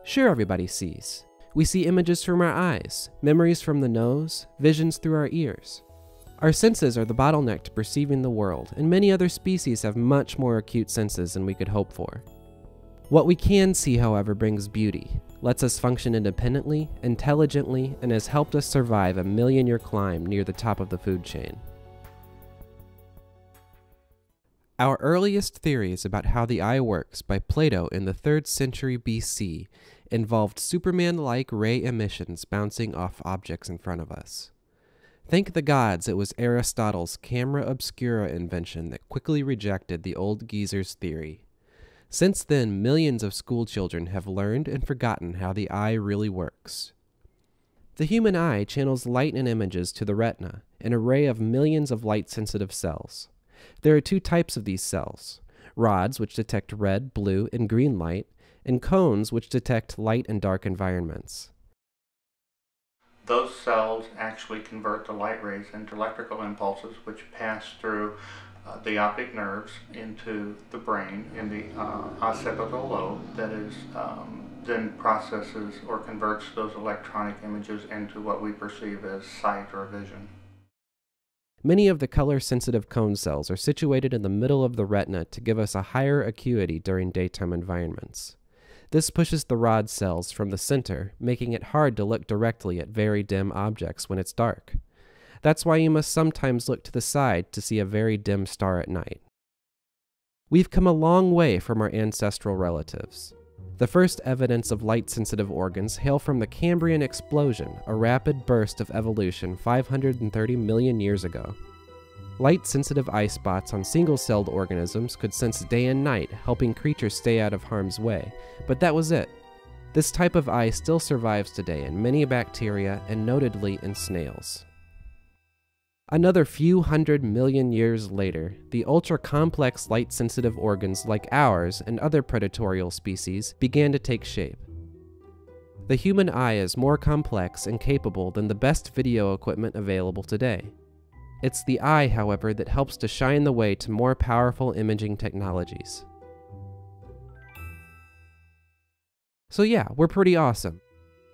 Sure, everybody sees. We see images from our eyes, memories from the nose, visions through our ears. Our senses are the bottleneck to perceiving the world, and many other species have much more acute senses than we could hope for. What we can see, however, brings beauty, lets us function independently, intelligently, and has helped us survive a million-year climb near the top of the food chain. Our earliest theories about how the eye works by Plato in the 3rd century BC involved Superman-like ray emissions bouncing off objects in front of us. Thank the gods it was Aristotle's camera obscura invention that quickly rejected the old geezer's theory. Since then, millions of schoolchildren have learned and forgotten how the eye really works. The human eye channels light and images to the retina, an array of millions of light-sensitive cells. There are 2 types of these cells: rods, which detect red, blue, and green light, and cones, which detect light and dark environments. Those cells actually convert the light rays into electrical impulses, which pass through the optic nerves into the brain in the occipital lobe, that is then processes or converts those electronic images into what we perceive as sight or vision. Many of the color-sensitive cone cells are situated in the middle of the retina to give us a higher acuity during daytime environments. This pushes the rod cells from the center, making it hard to look directly at very dim objects when it's dark. That's why you must sometimes look to the side to see a very dim star at night. We've come a long way from our ancestral relatives. The first evidence of light-sensitive organs hail from the Cambrian explosion, a rapid burst of evolution 530 million years ago. Light-sensitive eye spots on single-celled organisms could sense day and night, helping creatures stay out of harm's way, but that was it. This type of eye still survives today in many bacteria and notably in snails. Another few 100 million years later, the ultra-complex light-sensitive organs like ours and other predatorial species began to take shape. The human eye is more complex and capable than the best video equipment available today. It's the eye, however, that helps to shine the way to more powerful imaging technologies. So yeah, we're pretty awesome.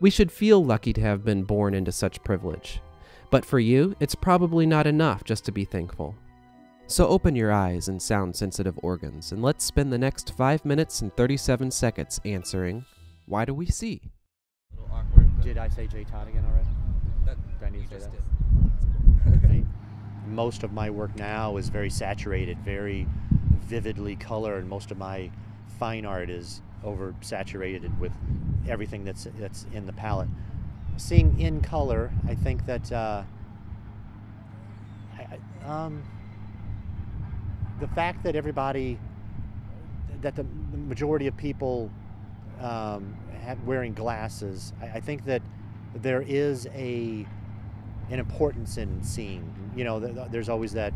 We should feel lucky to have been born into such privilege. But for you, it's probably not enough just to be thankful. So open your eyes and sound-sensitive organs, and let's spend the next 5 minutes and 37 seconds answering, why do we see? A little awkward. Did I say J. Todd again already? Do I need to say that? Right. Most of my work now is very saturated, very vividly colored. Most of my fine art is oversaturated with everything that's in the palette. Seeing in color, I think that the fact that the majority of people wearing glasses, I think that there is an importance in seeing. You know, there's always that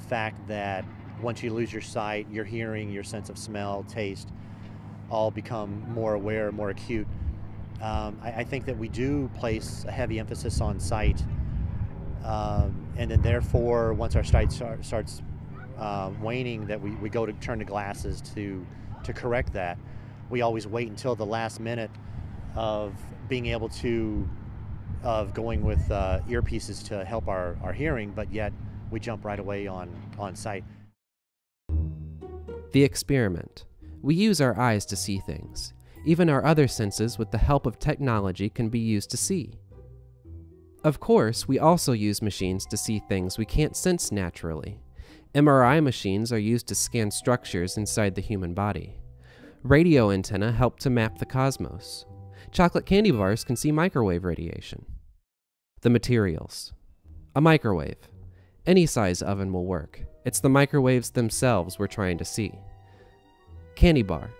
fact that once you lose your sight, your hearing, your sense of smell, taste, all become more aware, more acute. I think that we do place a heavy emphasis on sight, and then therefore, once our sight starts waning, that we go to turn to glasses to correct that. We always wait until the last minute of being able of going with earpieces to help our hearing, but yet we jump right away on sight. The experiment. We use our eyes to see things. Even our other senses, with the help of technology, can be used to see. Of course, we also use machines to see things we can't sense naturally. MRI machines are used to scan structures inside the human body. Radio antennae help to map the cosmos. Chocolate candy bars can see microwave radiation. The materials. A microwave. Any size oven will work. It's the microwaves themselves we're trying to see. Candy bar.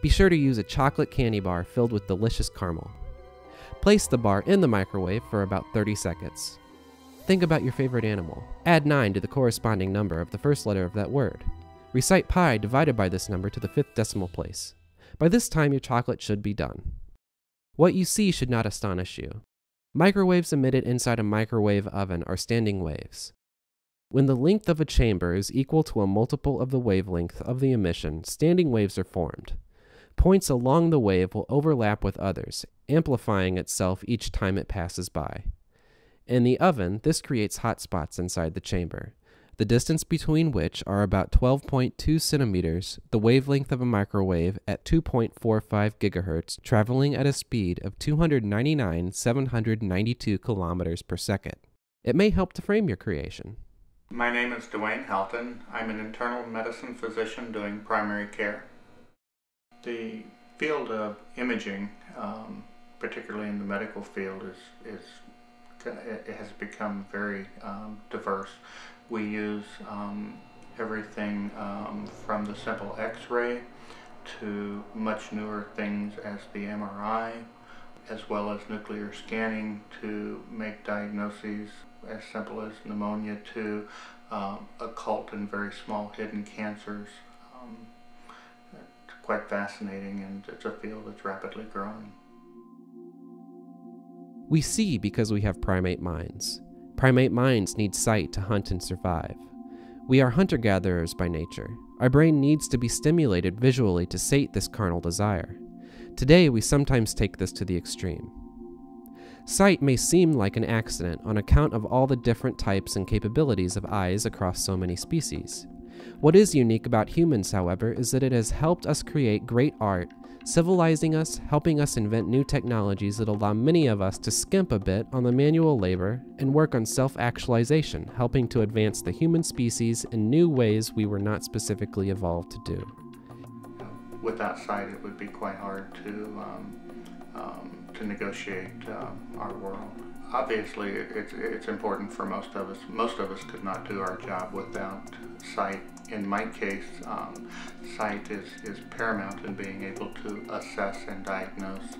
Be sure to use a chocolate candy bar filled with delicious caramel. Place the bar in the microwave for about 30 seconds. Think about your favorite animal. Add 9 to the corresponding number of the first letter of that word. Recite pi divided by this number to the 5th decimal place. By this time, your chocolate should be done. What you see should not astonish you. Microwaves emitted inside a microwave oven are standing waves. When the length of a chamber is equal to a multiple of the wavelength of the emission, standing waves are formed. Points along the wave will overlap with others, amplifying itself each time it passes by. In the oven, this creates hot spots inside the chamber, the distance between which are about 12.2 centimeters, the wavelength of a microwave at 2.45 gigahertz, traveling at a speed of 299,792 kilometers per second. It may help to frame your creation. My name is Dwayne Helton. I'm an internal medicine physician doing primary care. The field of imaging, particularly in the medical field, it has become very diverse. We use everything from the simple X-ray to much newer things as the MRI, as well as nuclear scanning to make diagnoses as simple as pneumonia to occult and very small hidden cancers. It's quite fascinating, and it's a field that's rapidly growing. We see because we have primate minds. Primate minds need sight to hunt and survive. We are hunter-gatherers by nature. Our brain needs to be stimulated visually to sate this carnal desire. Today, we sometimes take this to the extreme. Sight may seem like an accident on account of all the different types and capabilities of eyes across so many species. What is unique about humans, however, is that it has helped us create great art, civilizing us, helping us invent new technologies that allow many of us to skimp a bit on the manual labor and work on self-actualization, helping to advance the human species in new ways we were not specifically evolved to do. Without sight, it would be quite hard to negotiate our world. Obviously, it's important for most of us. Most of us could not do our job without sight. In my case, sight is paramount in being able to assess and diagnose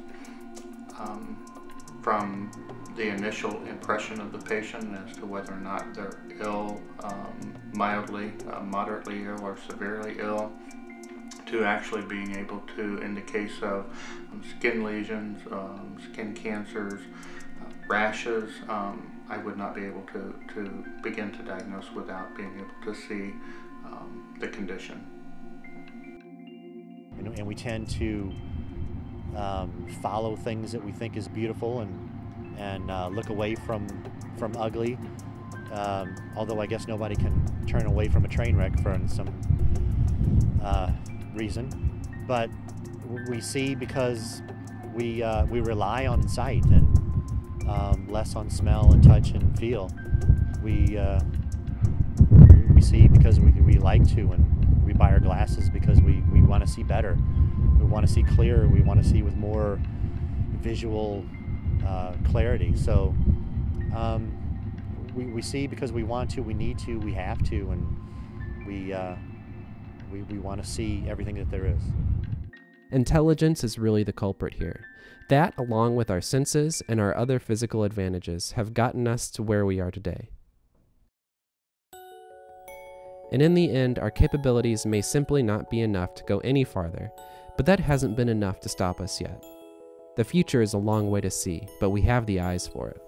from the initial impression of the patient as to whether or not they're ill, mildly, moderately ill, or severely ill, to actually being able to, in the case of skin lesions, skin cancers, rashes, I would not be able to begin to diagnose without being able to see the condition. And we tend to follow things that we think is beautiful and look away from ugly. Although I guess nobody can turn away from a train wreck for some reason, but we see because we rely on sight and less on smell and touch and feel. We see because we like to, and we buy our glasses because we want to see better. We want to see clearer. We want to see with more visual clarity. So we see because we want to, we need to, we have to, and we want to see everything that there is. Intelligence is really the culprit here. That, along with our senses and our other physical advantages, have gotten us to where we are today. And in the end, our capabilities may simply not be enough to go any farther, but that hasn't been enough to stop us yet. The future is a long way to see, but we have the eyes for it.